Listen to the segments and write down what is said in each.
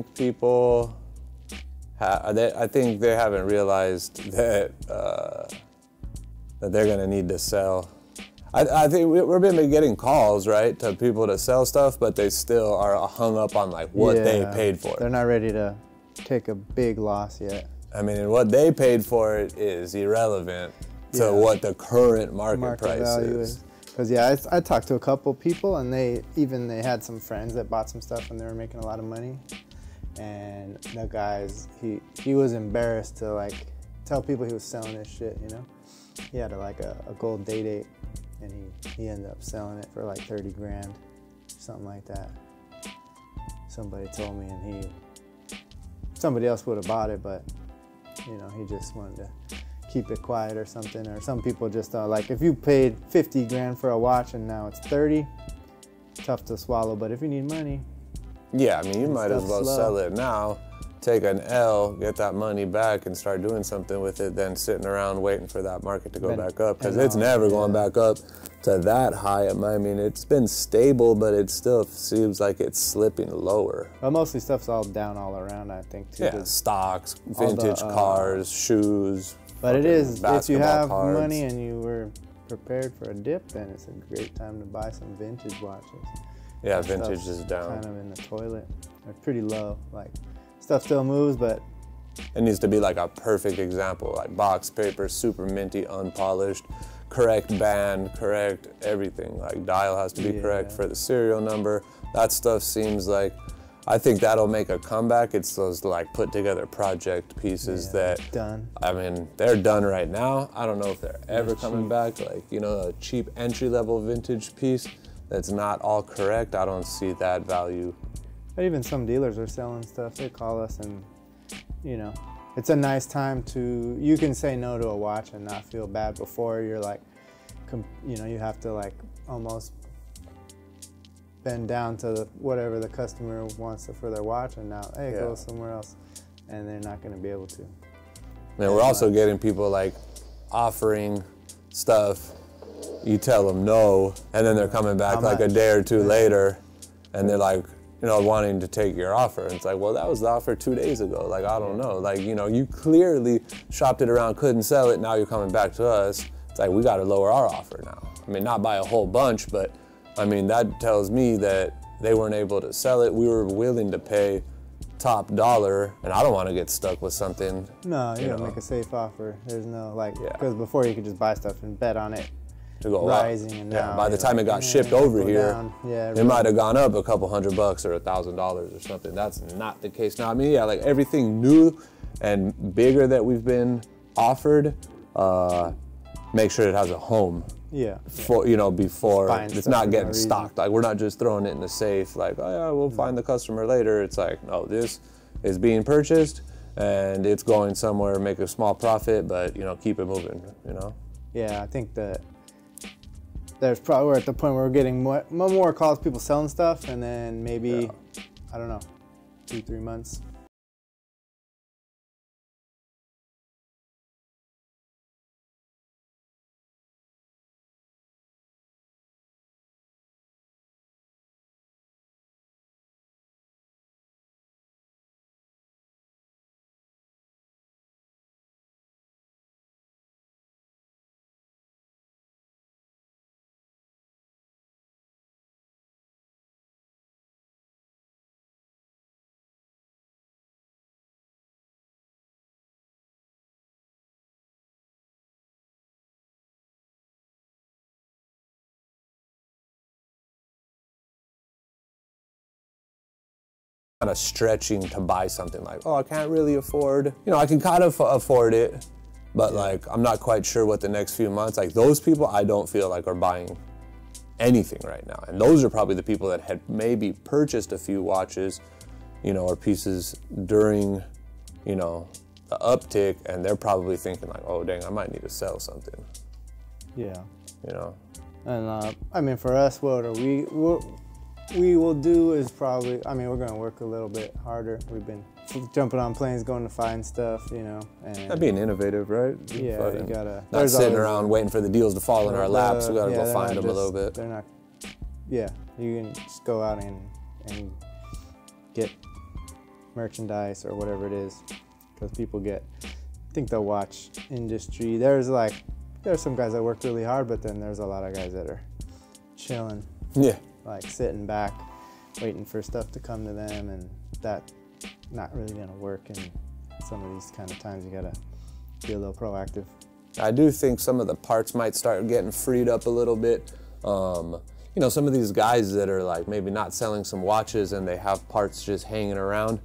think people, I think they haven't realized that that they're gonna need to sell. I think we've been getting calls, right, to people to sell stuff, but they still are hung up on like what they paid for it. They're not ready to take a big loss yet. I mean, what they paid for it is irrelevant to what the current market price is. Because yeah, I talked to a couple people, and they had some friends that bought some stuff, and they were making a lot of money. And the guys, he was embarrassed to like tell people he was selling his shit. You know, he had a gold date, and he ended up selling it for like 30 grand, something like that. Somebody told me, and somebody else would have bought it, but you know, he just wanted to keep it quiet or something. Or some people just like, if you paid 50 grand for a watch and now it's 30, tough to swallow. But if you need money, yeah, I mean, you might as well sell it now, take an L, get that money back, and start doing something with it than sitting around waiting for that market to go back up, because it's never going back up to that high. I mean, it's been stable, but it still seems like it's slipping lower. Well, mostly stuff's all down all around, I think, too. Yeah, stocks, vintage cars, shoes. But it is, if you have money and you were prepared for a dip, then it's a great time to buy some vintage watches. Yeah, vintage is down. Kind of in the toilet. They're pretty low. Like, stuff still moves, but it needs to be like a perfect example, like box paper, super minty, unpolished, correct band, correct everything. Like dial has to be correct for the serial number. That stuff seems like, I think that'll make a comeback. It's those like put together project pieces that, I mean, they're done right now. I don't know if they're ever coming back. Like, you know, a cheap entry-level vintage piece that's not all correct, I don't see that value. But even some dealers are selling stuff. They call us, and you know, it's a nice time to, you can say no to a watch and not feel bad. Before you're like, you know, you have to like almost bend down to whatever the customer wants for their watch, and now, hey, go somewhere else, and they're not going to be able to. And we're also getting people like offering stuff, you tell them no, and then they're coming back like a day or two later, and they're like, you know, wanting to take your offer. And it's like, well, that was the offer 2 days ago. Like, I don't know. Like, you know, you clearly shopped it around, couldn't sell it, now you're coming back to us. It's like, we got to lower our offer now. I mean, not by a whole bunch, but I mean, that tells me that they weren't able to sell it. We were willing to pay top dollar, and I don't want to get stuck with something. No, you gotta make a safe offer. There's no like, because before you could just buy stuff and bet on it to go rising up. And down. By the time it got shipped over here, it might have gone up a couple $100 or $1,000 or something. That's not the case now. I mean, yeah, like everything new and bigger that we've been offered, make sure it has a home. For, you know, before it's not getting stocked. Like, we're not just throwing it in the safe like, oh yeah, we'll find the customer later. It's like, no, this is being purchased and it's going somewhere, make a small profit, but you know, keep it moving, you know? Yeah, I think that there's probably, we're at the point where we're getting more calls, people selling stuff, and then maybe, I don't know, 2-3 months. Kind of stretching to buy something like, oh, I can't really afford, you know, I can kind of afford it, but like, I'm not quite sure what the next few months, like those people I don't feel like are buying anything right now. And those are probably the people that had maybe purchased a few watches, you know, or pieces during, you know, the uptick, and they're probably thinking like, oh dang, I might need to sell something. Yeah. You know? And I mean, for us, what we will do is probably, I mean, we're gonna work a little bit harder. We've been jumping on planes, going to find stuff, you know. And being innovative, right? Yeah, you gotta. Not sitting around waiting for the deals to fall in our laps. We gotta go find them a little bit. They're not. Yeah, you can just go out and get merchandise or whatever it is, because people get, I think they'll watch industry. There's some guys that work really hard, but then there's a lot of guys that are chilling, Yeah. like sitting back, waiting for stuff to come to them, and that not really gonna work in some of these kind of times. You gotta be a little proactive. I do think some of the parts might start getting freed up a little bit. You know, some of these guys that are like maybe not selling some watches and they have parts just hanging around,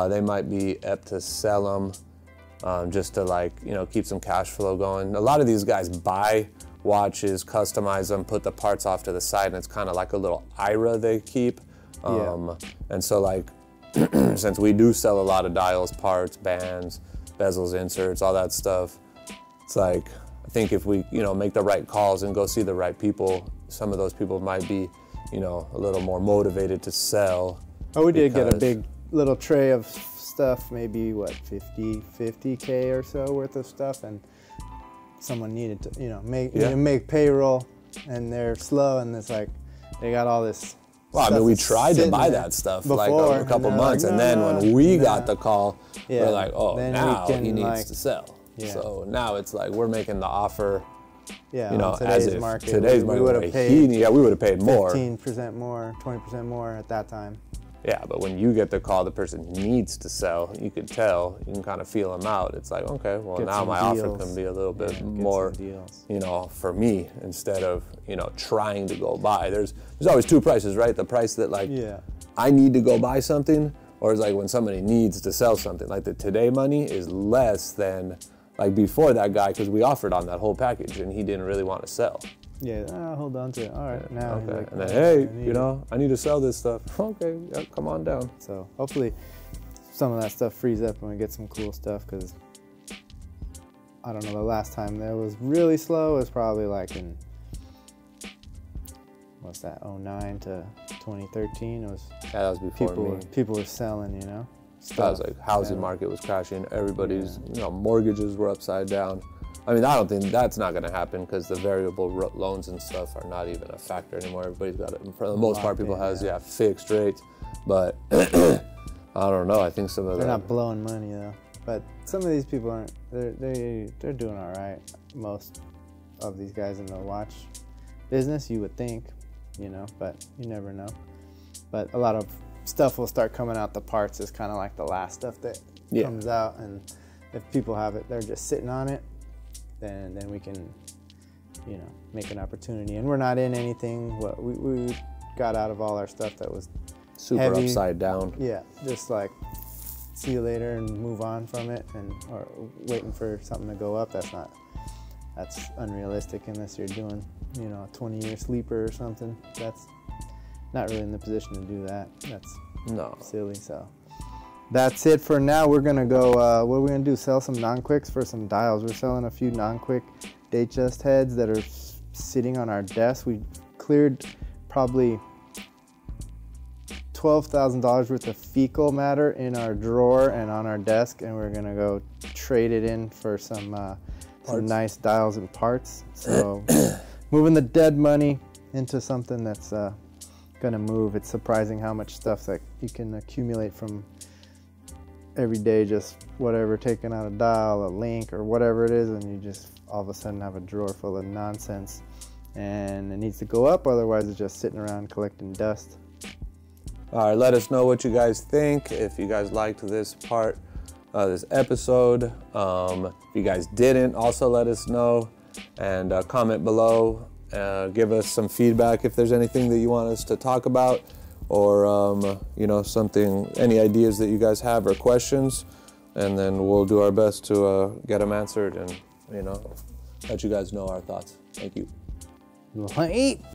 they might be apt to sell them just to, like, you know, keep some cash flow going. A lot of these guys buy watches, customize them, put the parts off to the side, and it's kind of like a little IRA they keep. And so, like, since we do sell a lot of dials, parts, bands, bezels, inserts, all that stuff, it's like, I think if we, you know, make the right calls and go see the right people, some of those people might be, you know, a little more motivated to sell. Oh, we did get a big little tray of stuff, maybe what, 50K or so worth of stuff, and someone needed to, you know, make payroll, and they're slow, and it's like they got all this. Well, I mean, we tried to buy that stuff before, like a couple months, and then when we got the call, we're like, oh, now he needs to sell. So now it's like we're making the offer. You know, as if today's market, we would have paid. We would have paid more. 15% more, 20% more at that time. Yeah, but when you get the call, the person needs to sell. You could tell. You can kind of feel them out. It's like, okay, well, now my offer can be a little bit more, you know, for me, instead of, you know, trying to go buy. There's always two prices, right? The price that, like, I need to go buy something, or it's like when somebody needs to sell something. Like the today money is less than like before that guy, because we offered on that whole package and he didn't really want to sell. Yeah, hold on to it. All right, now. Okay, like, and then, hey, you know, I need to sell this stuff. Okay, yeah, come on down. So hopefully some of that stuff frees up and we get some cool stuff, because I don't know, the last time that was really slow was probably like in, what's that, 09 to 2013. It was, that was before people were selling, you know. That was like housing market was crashing. Everybody's, you know, mortgages were upside down. I mean, I don't think that's not going to happen, because the variable loans and stuff are not even a factor anymore. Everybody's got it. For the most part, people has fixed rates. But I don't know. I think some of they're not blowing money though. But some of these people aren't. They're doing all right. Most of these guys in the watch business, you would think, you know, but you never know. But a lot of stuff will start coming out. The parts is kind of like the last stuff that comes out, and if people have it, they're just sitting on it. Then we can, you know, make an opportunity. And we're not in anything. What we got out of all our stuff that was super heavy, upside down. Yeah, just like see you later and move on from it, and or waiting for something to go up. That's unrealistic unless you're doing, you know, a 20-year sleeper or something. That's not really in the position to do that. That's silly. So that's it for now. We're gonna go, what are we gonna do? Sell some non-quicks for some dials. We're selling a few non-quick Datejust heads that are sitting on our desk. We cleared probably $12,000 worth of fecal matter in our drawer and on our desk, and we're gonna go trade it in for some nice dials and parts. So moving the dead money into something that's gonna move. It's surprising how much stuff that you can accumulate from every day, just whatever, taking out a dial, a link, or whatever it is, and you just all of a sudden have a drawer full of nonsense, and it needs to go up, otherwise it's just sitting around collecting dust. All right, let us know what you guys think. If you guys liked this part of this episode, if you guys didn't, also let us know, and comment below. Give us some feedback if there's anything that you want us to talk about, or you know, any ideas that you guys have or questions, and then we'll do our best to get them answered, and, you know, let you guys know our thoughts. Thank you.